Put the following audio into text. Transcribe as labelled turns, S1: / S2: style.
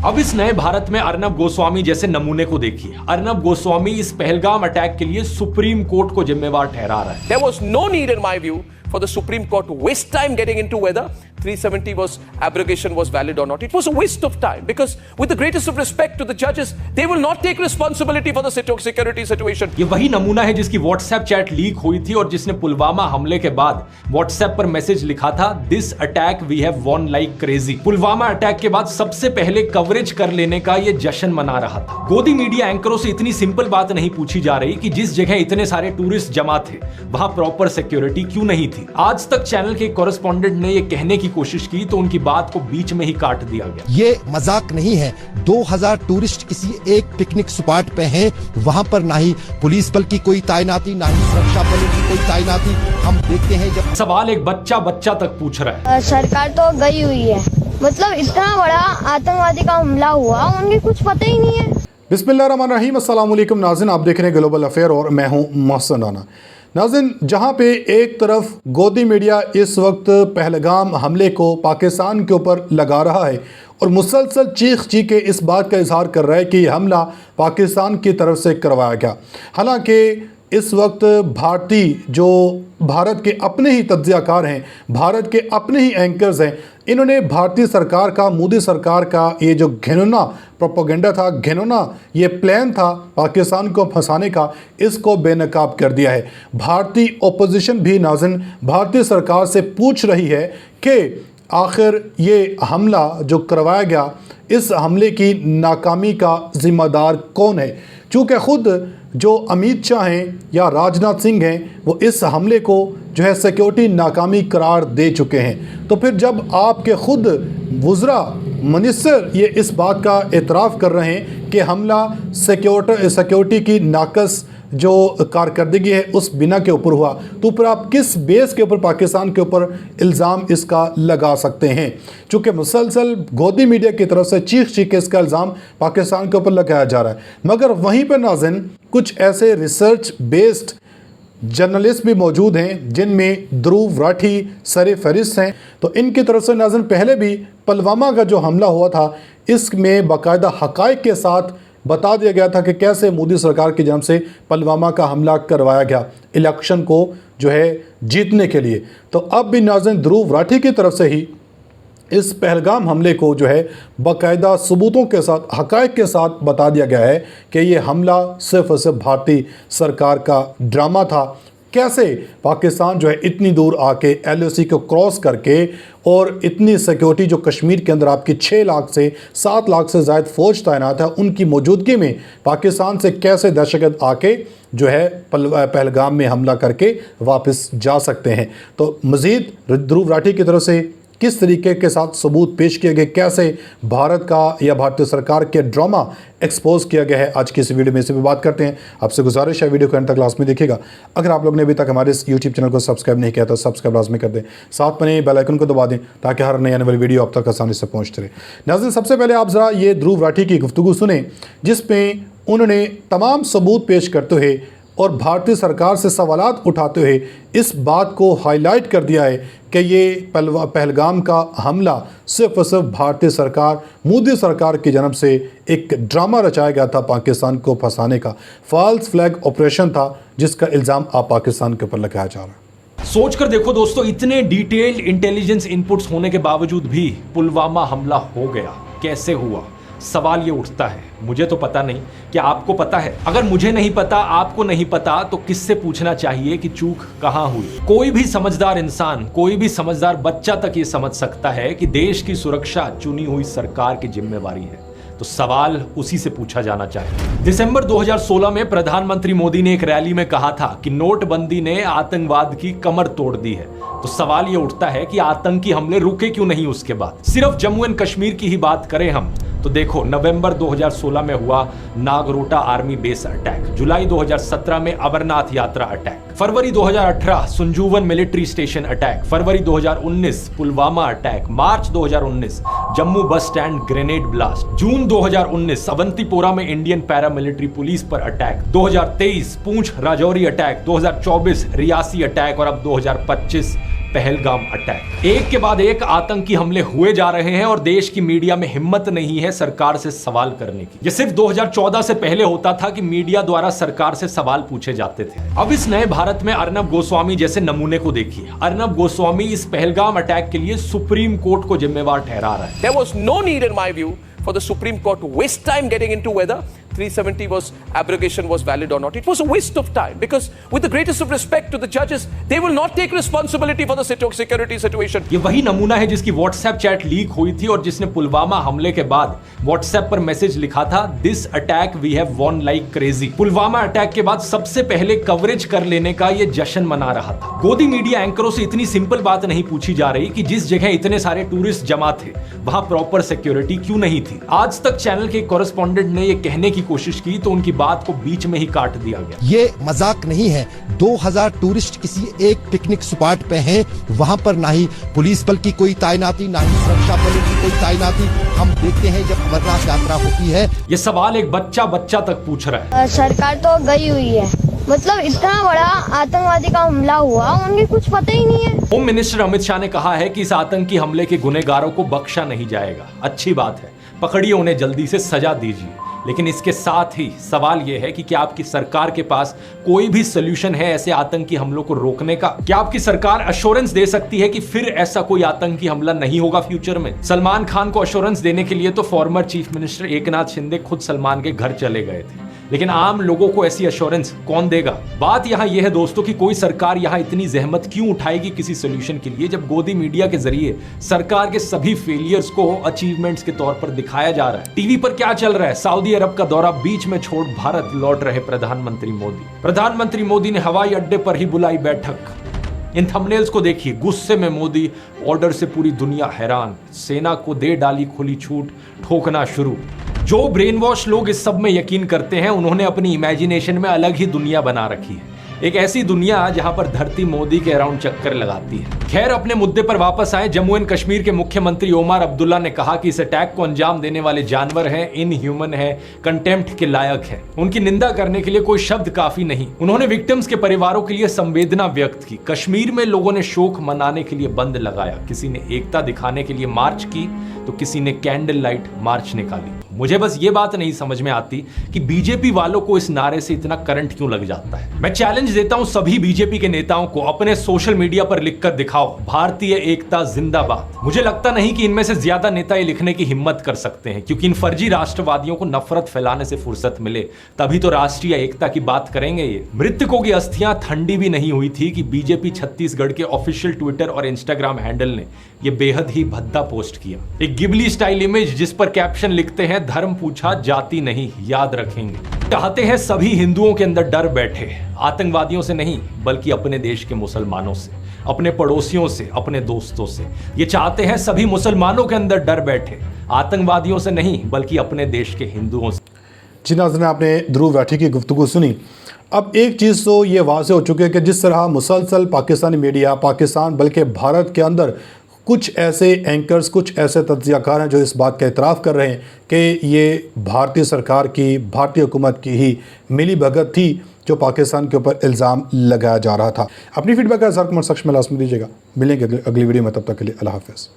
S1: अब इस नए भारत में अर्नब गोस्वामी जैसे नमूने को देखिए। अर्नब गोस्वामी इस पहलगाम अटैक के लिए सुप्रीम कोर्ट को जिम्मेवार ठहरा रहा है।
S2: There was no need in my view for the Supreme Court to waste time getting into whether 370 abrogation was valid or not. It was a waste of time because with the greatest of respect to the judges, they will not take responsibility for the security situation.
S1: ये वही नमूना है जिसकी WhatsApp chat leak हुई थी और जिसने पुलवामा हमले के बाद व्हाट्सएप पर मैसेज लिखा था, this attack we have won like crazy. Pulwama attack के बाद सबसे पहले कवरेज कर लेने का ये जश्न मना रहा था। गोदी मीडिया एंकरों से इतनी सिंपल बात नहीं पूछी जा रही कि जिस जगह इतने सारे टूरिस्ट जमा थे वहां प्रॉपर सिक्योरिटी क्यों नहीं थी। आज तक चैनल के कॉरेस्पॉन्डेंट ने ये कहने की कोशिश की तो उनकी बात को बीच में ही काट दिया गया।
S3: ये मजाक नहीं है। 2000 टूरिस्ट किसी एक पिकनिक स्पॉट पे हैं, वहां पर ना ही पुलिस बल की कोई तैनाती, ना ही सुरक्षा बलों की कोई तैनाती। हम देखते हैं जब
S1: सवाल एक बच्चा तक पूछ रहा है।
S4: सरकार तो गई हुई है, मतलब इतना बड़ा आतंकवादी का हमला हुआ, उनके कुछ पता ही नहीं है।
S5: बिस्मिल्लाहिर्रहमानिर्रहीम, अस्सलाम वालेकुम नाज़रीन, आप देख रहे हैं ग्लोबल अफेयर और मैं हूं मोहसिन राना। नाज़रीन, जहां पे एक तरफ गोदी मीडिया इस वक्त पहलगाम हमले को पाकिस्तान के ऊपर लगा रहा है और मुसलसल चीख के इस बात का इजहार कर रहा है कि यह हमला पाकिस्तान की तरफ से करवाया गया। हालांकि इस वक्त भारत के अपने ही तज्ज़ियाकार हैं, भारत के अपने ही एंकर्स हैं, इन्होंने भारतीय सरकार का, मोदी सरकार का ये जो घिनौना प्रोपेगेंडा था, घिनौना ये प्लान था पाकिस्तान को फंसाने का, इसको बेनकाब कर दिया है। भारतीय ओपोजिशन भी नाज़रीन भारतीय सरकार से पूछ रही है कि आखिर ये हमला जो करवाया गया, इस हमले की नाकामी का ज़िम्मेदार कौन है। चूँकि ख़ुद जो अमित शाह हैं या राजनाथ सिंह हैं, वो इस हमले को जो है सिक्योरिटी नाकामी करार दे चुके हैं। तो फिर जब आपके ख़ुद वज़रा मिनिस्टर ये इस बात का एतराफ़ कर रहे हैं कि हमला सिक्योरिटी की नाकस जो कारकर्दगी है उस बिना के ऊपर हुआ, तो फिर आप किस बेस के ऊपर पाकिस्तान के ऊपर इल्ज़ाम इसका लगा सकते हैं। चूँकि मुसलसल गोदी मीडिया की तरफ से चीख के इसका इल्ज़ाम पाकिस्तान के ऊपर लगाया जा रहा है, मगर वहीं पर नाज़रीन कुछ ऐसे रिसर्च बेस्ड जर्नलिस्ट भी मौजूद हैं जिनमें ध्रुव राठी सर फहरिस्त हैं। तो इनकी तरफ से नाज़रीन पहले भी पुलवामा का जो हमला हुआ था, इसमें बाकायदा हक़ाइक़ के साथ बता दिया गया था कि कैसे मोदी सरकार की जानब से पुलवामा का हमला करवाया गया इलेक्शन को जो है जीतने के लिए। तो अब भी नाज़रीन ध्रुव राठी की तरफ से ही इस पहलगाम हमले को जो है बाकायदा सबूतों के साथ, हक़ाइक़ के साथ बता दिया गया है कि ये हमला सिर्फ़ और सिर्फ भारतीय सरकार का ड्रामा था। कैसे पाकिस्तान जो है इतनी दूर आके LOC को क्रॉस करके और इतनी सिक्योरिटी जो कश्मीर के अंदर आपकी 6 लाख से 7 लाख से ज़ायद फ़ौज तैनात है, उनकी मौजूदगी में पाकिस्तान से कैसे दहशतगर्द आके जो है पहलगाम में हमला करके वापस जा सकते हैं। तो मज़ीद ध्रुव राठी की तरफ से किस तरीके के साथ सबूत पेश किए गए, कैसे भारत का या भारतीय सरकार के ड्रामा एक्सपोज किया गया है, आज की इस वीडियो में इसे भी बात करते हैं। आपसे गुजारिश है वीडियो को अंत तक लाजमी देखिएगा। अगर आप लोग ने अभी तक हमारे इस यूट्यूब चैनल को सब्सक्राइब नहीं किया तो सब्सक्राइब लाजमी कर दें, साथ में बेल आइकन को दबा दें ताकि हर नई आने वाली वीडियो आप तक आसानी से पहुँचते रहे। नाज़रीन, सबसे पहले आप ज़रा ये ध्रुव राठी की गुफ्तगू सुने जिसमें उन्होंने तमाम सबूत पेश करते हुए और भारतीय सरकार से सवालात उठाते हुए इस बात को हाईलाइट कर दिया है कि ये पहलगाम का हमला सिर्फ और सिर्फ भारतीय सरकार, मोदी सरकार की जानब से एक ड्रामा रचाया गया था पाकिस्तान को फंसाने का, फॉल्स फ्लैग ऑपरेशन था जिसका इल्ज़ाम आप पाकिस्तान के ऊपर लगाया जा रहा है।
S1: सोच कर देखो दोस्तों, इतने डिटेल्ड इंटेलिजेंस इनपुट्स होने के बावजूद भी पुलवामा हमला हो गया, कैसे हुआ? सवाल ये उठता है। मुझे तो पता नहीं, क्या आपको पता है? अगर मुझे नहीं पता, आपको नहीं पता, तो किससे पूछना चाहिए कि चूक कहां हुई? कोई भी समझदार इंसान, कोई भी समझदार बच्चा तक ये समझ सकता है कि देश की सुरक्षा चुनी हुई सरकार की जिम्मेवारी है। तो सवाल उसी से पूछा जाना चाहिए। दिसंबर 2016 में प्रधानमंत्री मोदी ने एक रैली में कहा था कि नोटबंदी ने आतंकवाद की कमर तोड़ दी है। तो सवाल ये उठता है कि आतंकी हमले रुके क्यों नहीं उसके बाद? सिर्फ जम्मू एंड कश्मीर की ही बात करें हम तो देखो, नवंबर 2016 में हुआ नागरोटा आर्मी बेस अटैक, जुलाई 2017 में अमरनाथ यात्रा अटैक, फरवरी 2018 संजूवन मिलिट्री स्टेशन अटैक, फरवरी 2019 पुलवामा अटैक, मार्च 2019 Jammu bus stand grenade blast, जून 2019 अवंतीपोरा में इंडियन पैरामिलिट्री पुलिस पर attack, 2023 Poonch Rajouri attack, 2024 Reasi attack और अब 2025 पहलगाम अटैक। एक के बाद एक आतंकी हमले हुए जा रहे हैं और देश की मीडिया में हिम्मत नहीं है सरकार से सवाल करने की। यह सिर्फ 2014 से पहले होता था कि मीडिया द्वारा सरकार से सवाल पूछे जाते थे। अब इस नए भारत में अर्नब गोस्वामी जैसे नमूने को देखिए। अर्नब गोस्वामी इस पहलगाम अटैक के लिए सुप्रीम कोर्ट को जिम्मेवार ठहरा रहा है।
S2: There was no need in my view for the Supreme Court to waste time getting into whether 370 was abrogation was valid or not. It was a waste of time because with the greatest of respect to the judges, they will not take responsibility for the security situation.
S1: ये वही नमूना है जिसकी WhatsApp chat leak हुई थी और जिसने पुलवामा हमले के बाद व्हाट्सएप पर मैसेज लिखा था, this attack we have won like crazy. Pulwama attack के बाद सबसे पहले कवरेज कर लेने का ये जश्न मना रहा था। गोदी मीडिया एंकरों से इतनी सिंपल बात नहीं पूछी जा रही कि जिस जगह इतने सारे टूरिस्ट जमा थे वहां प्रॉपर सिक्योरिटी क्यों नहीं थी। आज तक चैनल के कॉरेस्पॉन्डेंट ने यह कहने की कोशिश की तो उनकी बात को बीच में ही काट दिया गया।
S3: ये मजाक नहीं है। 2000 टूरिस्ट किसी एक पिकनिक स्पॉट पे हैं, वहां पर ना ही पुलिस बल की कोई तैनाती, ना ही सुरक्षा बलों की कोई तैनाती। हम देखते हैं जब अमरनाथ यात्रा होती है।
S1: ये सवाल एक बच्चा तक पूछ रहा है।
S4: सरकार तो गई हुई है, मतलब इतना बड़ा आतंकवादी का हमला हुआ, उनके कुछ पता ही नहीं है।
S1: होम मिनिस्टर अमित शाह ने कहा है कि इस आतंकी हमले के गुनहगारों को बख्शा नहीं जाएगा। अच्छी बात है, पकड़िए उन्हें, जल्दी से सजा दीजिए। लेकिन इसके साथ ही सवाल यह है कि क्या आपकी सरकार के पास कोई भी सोल्यूशन है ऐसे आतंकी हमलों को रोकने का? क्या आपकी सरकार अश्योरेंस दे सकती है कि फिर ऐसा कोई आतंकी हमला नहीं होगा फ्यूचर में? सलमान खान को अश्योरेंस देने के लिए तो former chief minister Eknath Shinde खुद सलमान के घर चले गए थे, लेकिन आम लोगों को ऐसी अश्योरेंस कौन देगा? बात यहां यह है दोस्तों कि कोई सरकार यहां इतनी जहमत क्यों उठाएगी किसी सोल्यूशन के लिए, जब गोदी मीडिया के जरिए सरकार के सभी फेलियर्स को अचीवमेंट्स के तौर पर दिखाया जा रहा है। टीवी पर क्या चल रहा है? सऊदी अरब का दौरा बीच में छोड़ भारत लौट रहे प्रधानमंत्री मोदी। प्रधानमंत्री मोदी ने हवाई अड्डे पर ही बुलाई बैठक। इन थंबनेल्स को देखिए। गुस्से में मोदी, ऑर्डर से पूरी दुनिया हैरान, सेना को दे डाली खुली छूट, ठोकना शुरू। जो ब्रेन वॉश लोग इस सब में यकीन करते हैं उन्होंने अपनी इमेजिनेशन में अलग ही दुनिया बना रखी है, एक ऐसी दुनिया जहां पर धरती मोदी के अराउंड चक्कर लगाती है। खैर, अपने मुद्दे पर वापस आए। जम्मू एंड कश्मीर के मुख्यमंत्री ओमर अब्दुल्ला ने कहा कि इस अटैक को अंजाम देने वाले जानवर हैं, इनह्यूमन है, कंटेम्प्ट के लायक है। उनकी निंदा करने के लिए कोई शब्द काफी नहीं। उन्होंने विक्टिम्स के परिवारों के लिए संवेदना व्यक्त की। कश्मीर में लोगों ने शोक मनाने के लिए बंद लगाया, किसी ने एकता दिखाने के लिए मार्च की तो किसी ने कैंडल लाइट मार्च निकाली। मुझे बस ये बात नहीं समझ में आती कि बीजेपी वालों को इस नारे से इतना करंट क्यों लग जाता है। मैं चैलेंज देता हूं सभी बीजेपी के नेताओं को, अपने सोशल मीडिया पर लिखकर दिखाओ, भारतीय एकता जिंदाबाद। मुझे लगता नहीं कि इनमें से ज्यादा नेता ये लिखने की हिम्मत कर सकते हैं, क्योंकि इन फर्जी राष्ट्रवादियों को नफरत फैलाने से फुर्सत मिले तभी तो राष्ट्रीय एकता की बात करेंगे। ये मृतकों की अस्थियां ठंडी भी नहीं हुई थी कि बीजेपी छत्तीसगढ़ के ऑफिशियल ट्विटर और इंस्टाग्राम हैंडल ने यह बेहद ही भद्दा पोस्ट किया। एक गिबली स्टाइल इमेज जिस पर कैप्शन लिखते हैं, धर्म पूछा जाति नहीं, याद रखेंगे। चाहते हैं सभी हिंदुओं के अंदर डर बैठे, आतंकवादियों से नहीं बल्कि अपने देश के मुसलमानों से, अपने पड़ोसियों से, अपने दोस्तों से। ये चाहते हैं सभी मुसलमानों के अंदर डर बैठे, आतंकवादियों से नहीं बल्कि अपने देश के हिंदुओं से।
S5: जी नाज़रीन, आपने ध्रुव राठी की गुफ्तगू सुनी। अब एक चीज़ तो ये वाज़ेह हो चुकी है कि जिस तरह मुसलसल पाकिस्तानी मीडिया, पाकिस्तान बल्कि भारत के अंदर कुछ ऐसे एंकर्स, कुछ ऐसे तज्ज़ियाकार हैं जो इस बात का एतराफ़ कर रहे हैं कि ये भारतीय सरकार की, भारतीय हुकूमत की ही मिली भगत थी जो पाकिस्तान के ऊपर इल्ज़ाम लगाया जा रहा था। अपनी फीडबैक का इज़हार कमेंट सेक्शन में लाज़मी दीजिएगा। मिलेंगे अगली वीडियो में, तब तक के लिए अल्लाह हाफ़िज़।